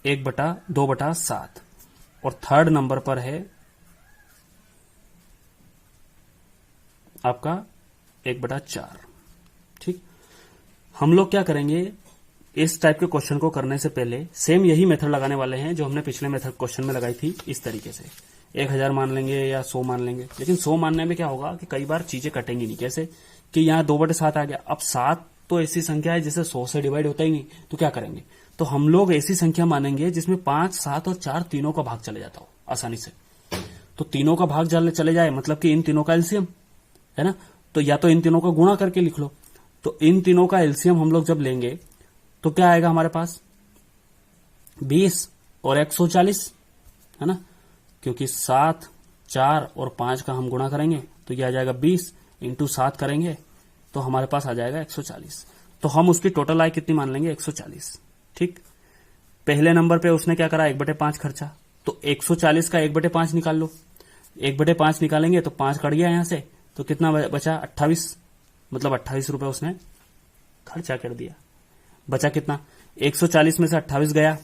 2/7 और थर्ड नंबर पर है आपका 1/4। ठीक, हम लोग क्या करेंगे, इस टाइप के क्वेश्चन को करने से पहले सेम यही मेथड लगाने वाले हैं जो हमने पिछले मेथड क्वेश्चन में लगाई थी। इस तरीके से 1000 मान लेंगे या 100 मान लेंगे, लेकिन 100 मानने में क्या होगा कि कई बार चीजें कटेंगी नहीं। कैसे कि यहाँ 2/7 आ गया, अब 7 तो ऐसी संख्या है जिसे 100 से डिवाइड होता ही नहीं, तो क्या करेंगे, तो हम लोग ऐसी संख्या मानेंगे जिसमें 5, 7 और 4 तीनों का भाग चले जाता हो आसानी से। तो तीनों का भाग चले जाए मतलब कि इन तीनों का एलसीएम है ना, तो या तो इन तीनों का गुणा करके लिख लो। तो इन तीनों का एलसीएम हम लोग जब लेंगे तो क्या आएगा हमारे पास? 20 और 140 है ना, क्योंकि 7, 4 और 5 का हम गुणा करेंगे तो यह आ जाएगा 20 इंटू 7 करेंगे तो हमारे पास आ जाएगा 140। तो हम उसकी टोटल आय कितनी मान लेंगे? 140। ठीक, पहले नंबर पे उसने क्या करा? 1/5 खर्चा, तो 140 का 1/5 निकाल लो। 1/5 निकालेंगे तो 5 कट गया यहां से, तो कितना बचा? 28। मतलब 28 रुपए उसने खर्चा कर दिया। बचा कितना? 140 में से 28 गया,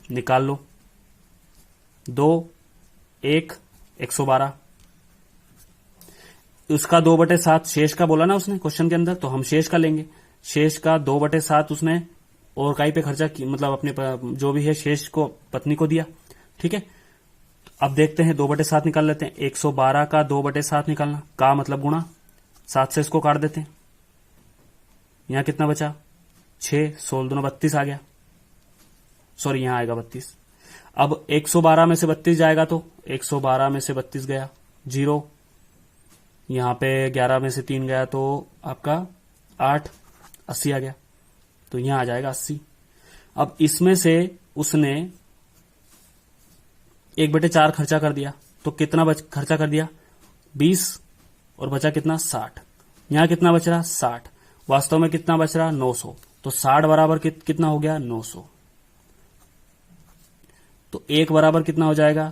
निकाल लो। 2, 1, 112। उसका 2/7 शेष का बोला ना उसने क्वेश्चन के अंदर, तो हम शेष का लेंगे। शेष का 2/7 उसने और काई पे खर्चा की, मतलब अपने जो भी है शेष को पत्नी को दिया। ठीक है, अब देखते हैं 2/7 निकाल लेते हैं। 112 का 2/7 निकालना, का मतलब गुणा, 7 से इसको काट देते हैं। यहां कितना बचा? 6, 16 दूना 32 आ गया। सॉरी, यहां आएगा 32। अब 112 में से 32 जाएगा तो 112 में से 32 गया, 0। यहां पे 11 में से 3 गया तो आपका 8, 80 आ गया, तो यहां आ जाएगा 80। अब इसमें से उसने 1/4 खर्चा कर दिया, तो कितना खर्चा कर दिया? 20 और बचा कितना? 60। यहां कितना बच रहा? 60। वास्तव में कितना बच रहा? 900। तो 60 बराबर कितना हो गया? 900। तो 1 बराबर कितना हो जाएगा?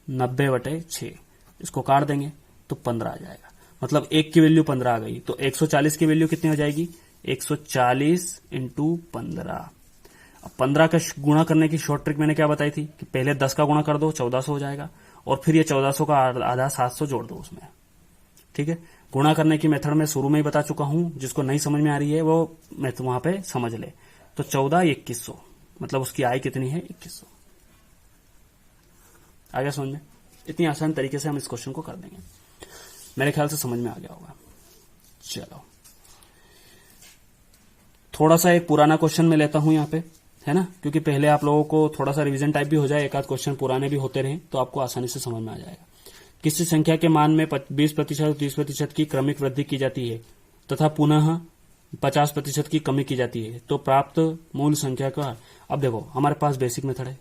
90/6। इसको काट देंगे तो 15 आ जाएगा। मतलब 1 की वैल्यू 15 आ गई, तो 140 की वैल्यू कितनी हो जाएगी? 140 इंटू 15। अब 15 का गुणा करने की शॉर्ट ट्रिक मैंने क्या बताई थी कि पहले 10 का गुणा कर दो, 1400 हो जाएगा, और फिर ये 1400 का आधा 700 जोड़ दो उसमें। ठीक है, गुणा करने की मेथड में शुरू में ही बता चुका हूं, जिसको नहीं समझ में आ रही है वो मैं वहां पे समझ ले। तो 14, 2100, मतलब उसकी आय कितनी है? 2100। आ गया समझ में? इतनी आसान तरीके से हम इस क्वेश्चन को कर देंगे। मेरे ख्याल से समझ में आ गया होगा। चलो, थोड़ा सा एक पुराना क्वेश्चन में लेता हूं यहाँ पे, है ना, क्योंकि पहले आप लोगों को थोड़ा सा रिवीजन टाइप भी हो जाए, एक आध क्वेश्चन पुराने भी होते रहे तो आपको आसानी से समझ में आ जाएगा। किसी संख्या के मान में 20% और 30% की क्रमिक वृद्धि की जाती है तथा पुनः 50% की कमी की जाती है, तो प्राप्त मूल संख्या का। अब देखो, हमारे पास बेसिक मेथड है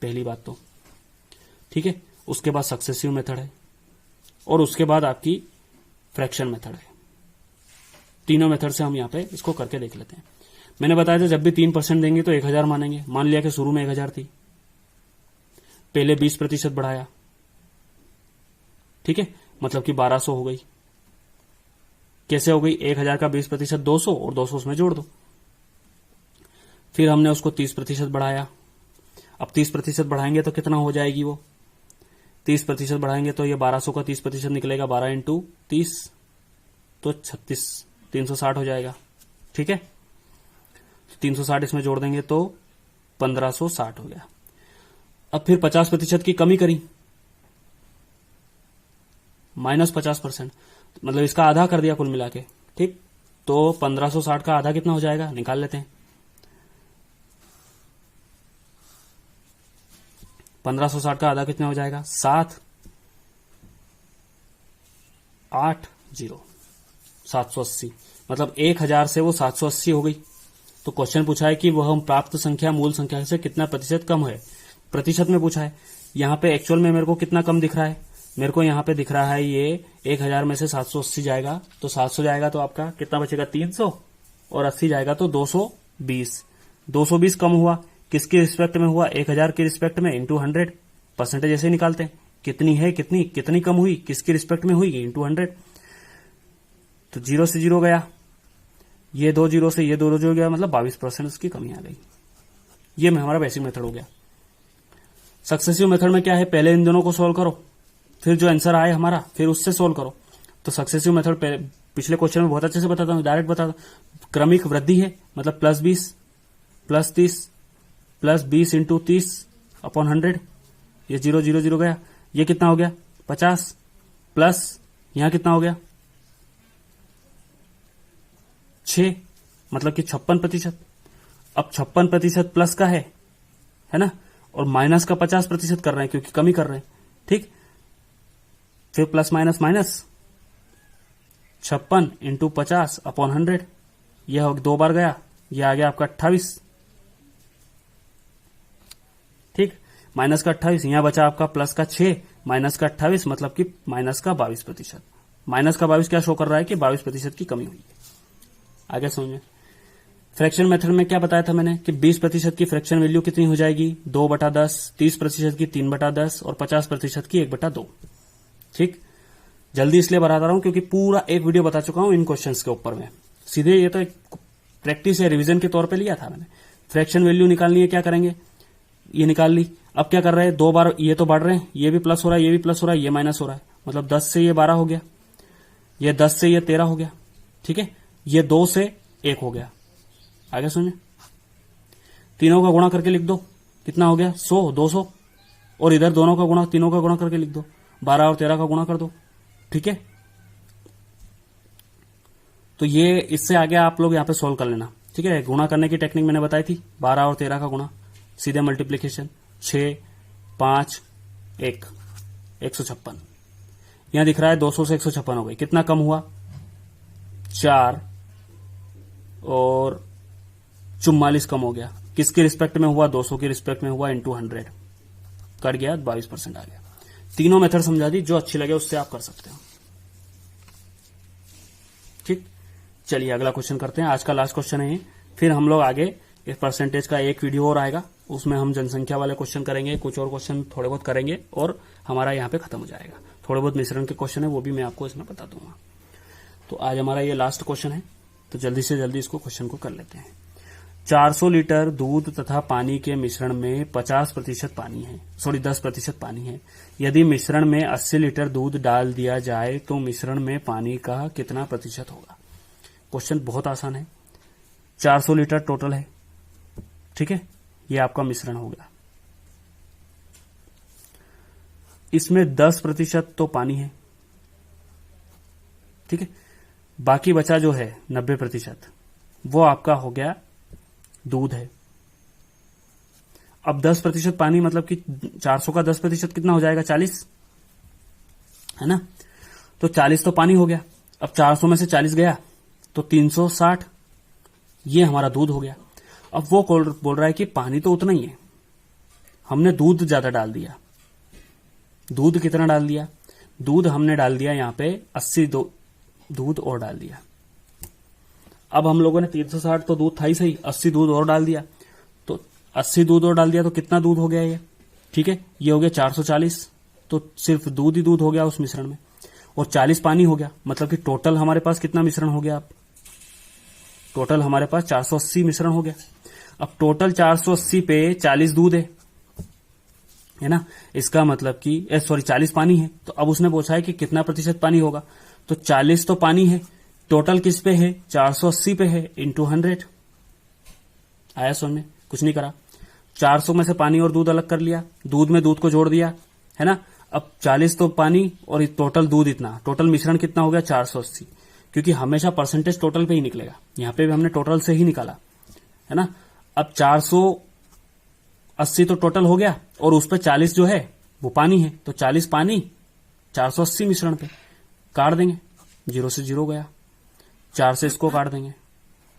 पहली बात तो, ठीक है, उसके बाद सक्सेसिव मेथड है और उसके बाद आपकी फ्रैक्शन मेथड है। तीनों मेथड से हम यहाँ पे इसको करके देख लेते हैं। मैंने बताया था जब भी 3% देंगे तो 1000 मानेंगे। मान लिया कि शुरू में 1000 थी, पहले 20% बढ़ाया, ठीक है, मतलब कि 1200 हो गई। कैसे हो गई? 1000 का 20% 200 और 200 उसमें जोड़ दो। फिर हमने उसको 30% बढ़ाया, अब 30% बढ़ाएंगे तो कितना हो जाएगी वो, 30% बढ़ाएंगे तो ये 1200 का 30% निकलेगा, 12 इंटू 30 तो 360 हो जाएगा। ठीक है, 360 इसमें जोड़ देंगे तो 1560 हो गया। अब फिर 50% की कमी करी, -50%, मतलब इसका आधा कर दिया कुल मिला के। ठीक, तो 1560 का आधा कितना हो जाएगा, निकाल लेते हैं। 1560 का आधा कितना हो जाएगा, 7 8 0 780, मतलब 1000 से वो 780 हो गई। तो क्वेश्चन पूछा है कि वह प्राप्त संख्या मूल संख्या से कितना प्रतिशत कम है, प्रतिशत में पूछा है। यहाँ पे एक्चुअल में मेरे को कितना कम दिख रहा है, मेरे को यहाँ पे दिख रहा है ये 1000 में से 780 जाएगा तो 700 जाएगा तो आपका कितना बचेगा, 300, और 80 जाएगा तो 220। 220 कम हुआ, किसके रिस्पेक्ट में हुआ, 1000 के रिस्पेक्ट में, इंटू 100, परसेंटेज ऐसे निकालते हैं, कितनी है, कितनी कम हुई, किसके रिस्पेक्ट में हुई, इंटू 100। तो 0 से 0 गया, ये 2 0 से ये 2 0 गया, मतलब 22% उसकी कमी आ गई। ये हमारा बेसिक मेथड हो गया। सक्सेसिव मेथड में क्या है, पहले इन दोनों को सोल्व करो, फिर जो आंसर आए हमारा फिर उससे सोल्व करो। तो सक्सेसिव मेथड पिछले क्वेश्चन में बहुत अच्छे से बताता हूं, डायरेक्ट बताता हूं। क्रमिक वृद्धि है, मतलब +20 +30 +20 इंटू 30 अपॉन 100, ये 0 0 0 गया, ये कितना हो गया 50, प्लस यहां कितना हो गया 6, मतलब कि 56%। अब 56% प्लस का है ना, और माइनस का 50% कर रहे हैं क्योंकि कमी कर रहे हैं। ठीक, फिर plus minus minus, 56 into 50 upon 100, यह 2 बार गया, यह आ गया आपका 28। ठीक, माइनस का 28, यहां बचा आपका प्लस का 6 माइनस का 28, मतलब कि माइनस का 22%। माइनस का 22 क्या शो कर रहा है कि 22% की कमी हुई है। आगे समझिए, फ्रैक्शन मेथड में क्या बताया था मैंने कि 20% की फ्रैक्शन वैल्यू कितनी हो जाएगी, 2/10, 30% की 3/10 और 50% की 1/2। ठीक, जल्दी इसलिए बता रहा हूं क्योंकि पूरा एक वीडियो बता चुका हूं इन क्वेश्चंस के ऊपर में। सीधे ये तो एक प्रैक्टिस या रिवीजन के तौर पे लिया था मैंने। फ्रैक्शन वैल्यू निकालनी है, क्या करेंगे, ये निकाल ली। अब क्या कर रहे हैं, 2 बार ये तो बढ़ रहे हैं, ये भी प्लस हो रहा है, ये भी प्लस हो रहा है, ये माइनस हो रहा है, मतलब 10 से ये 12 हो गया, ये 10 से ये 13 हो गया। ठीक है, ये 2 से 1 हो गया। आगे सुनिए, तीनों का गुणा करके लिख दो, कितना हो गया 100 200, और इधर दोनों का गुणा, तीनों का गुणा करके लिख दो, 12 और 13 का गुणा कर दो। ठीक है, तो ये इससे आगे आप लोग यहां पे सोल्व कर लेना। ठीक है, गुणा करने की टेक्निक मैंने बताई थी, 12 और 13 का गुणा, सीधे मल्टीप्लीकेशन, 6 5 1 156। यहां दिख रहा है 200 से 156 हो गई, कितना कम हुआ 4 और 44 कम हो गया। किसके रिस्पेक्ट में हुआ, 200 के रिस्पेक्ट में हुआ, इंटू 100 कट गया, 22% आ गया। तीनों मेथड समझा दी, जो अच्छी लगे उससे आप कर सकते हो। ठीक, चलिए अगला क्वेश्चन करते हैं, आज का लास्ट क्वेश्चन है। फिर हम लोग आगे इस परसेंटेज का एक वीडियो और आएगा, उसमें हम जनसंख्या वाले क्वेश्चन करेंगे, कुछ और क्वेश्चन थोड़े बहुत करेंगे और हमारा यहाँ पे खत्म हो जाएगा। थोड़े बहुत मिश्रण के क्वेश्चन है वो भी मैं आपको इसमें बता दूंगा। तो आज हमारा ये लास्ट क्वेश्चन है, तो जल्दी से जल्दी इसको क्वेश्चन को कर लेते हैं। 400 लीटर दूध तथा पानी के मिश्रण में 50% पानी है, 10% पानी है। यदि मिश्रण में 80 लीटर दूध डाल दिया जाए तो मिश्रण में पानी का कितना प्रतिशत होगा। क्वेश्चन बहुत आसान है, 400 लीटर टोटल है। ठीक है, ये आपका मिश्रण हो गया, इसमें 10% तो पानी है। ठीक है, बाकी बचा जो है 90% वो आपका हो गया दूध है। अब 10% पानी मतलब कि 400 का 10% कितना हो जाएगा 40, है ना। तो 40 तो पानी हो गया, अब 400 में से 40 गया तो 360, ये हमारा दूध हो गया। अब वो बोल रहा है कि पानी तो उतना ही है, हमने दूध ज्यादा डाल दिया। दूध कितना डाल दिया, दूध हमने डाल दिया यहाँ पे 80 दूध और डाल दिया। अब हम लोगों ने 360 तो दूध था ही सही, 80 दूध और डाल दिया, तो 80 दूध और डाल दिया तो कितना दूध हो गया ये। ठीक है, ये हो गया 440, तो सिर्फ दूध ही दूध हो गया उस मिश्रण में, और 40 पानी हो गया, मतलब कि टोटल हमारे पास कितना मिश्रण हो गया। अब टोटल हमारे पास 480 मिश्रण हो गया। अब टोटल 480 पे 40 दूध है, है ना। इसका मतलब कि 40 पानी है, तो अब उसने पूछा है कि कितना प्रतिशत पानी होगा, तो 40 तो पानी है, टोटल किस पे है, 480 पे है, इंटू 100। आया समझ में? कुछ नहीं करा, 400 में से पानी और दूध अलग कर लिया, दूध में दूध को जोड़ दिया, है ना। अब 40 तो पानी और टोटल दूध इतना, टोटल मिश्रण कितना हो गया 480, क्योंकि हमेशा परसेंटेज टोटल पे ही निकलेगा, यहाँ पे भी हमने टोटल से ही निकाला, है ना। अब 480 तो टोटल हो गया और उस पर 40 जो है वो पानी है, तो 40 पानी 480 मिश्रण पे काट देंगे, 0 से 0 गया, 4 से इसको काट देंगे।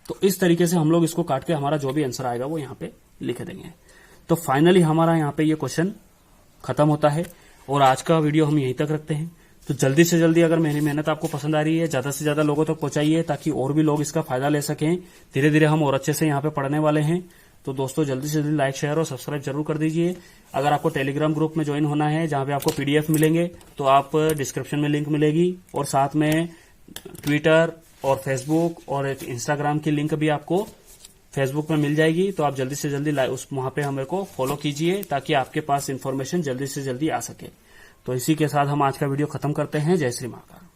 तो इस तरीके से हम लोग इसको काट के हमारा जो भी आंसर आएगा वो यहाँ पे लिख देंगे। तो फाइनली हमारा यहाँ पे ये क्वेश्चन खत्म होता है और आज का वीडियो हम यहीं तक रखते हैं। तो जल्दी से जल्दी अगर मेरी मेहनत आपको पसंद आ रही है, ज्यादा से ज्यादा लोगों तक पहुंचाइए ताकि और भी लोग इसका फायदा ले सकें। धीरे धीरे हम और अच्छे से यहाँ पे पढ़ने वाले हैं। तो दोस्तों जल्दी से जल्दी लाइक शेयर और सब्सक्राइब जरूर कर दीजिए। अगर आपको टेलीग्राम ग्रुप में ज्वाइन होना है जहां पे आपको पीडीएफ मिलेंगे तो आप डिस्क्रिप्शन में लिंक मिलेगी, और साथ में ट्विटर और फेसबुक और एक इंस्टाग्राम की लिंक भी आपको फेसबुक में मिल जाएगी। तो आप जल्दी से जल्दी उस वहां पे हमें को फॉलो कीजिए ताकि आपके पास इन्फॉर्मेशन जल्दी से जल्दी आ सके। तो इसी के साथ हम आज का वीडियो खत्म करते हैं। जय श्री महाकाल।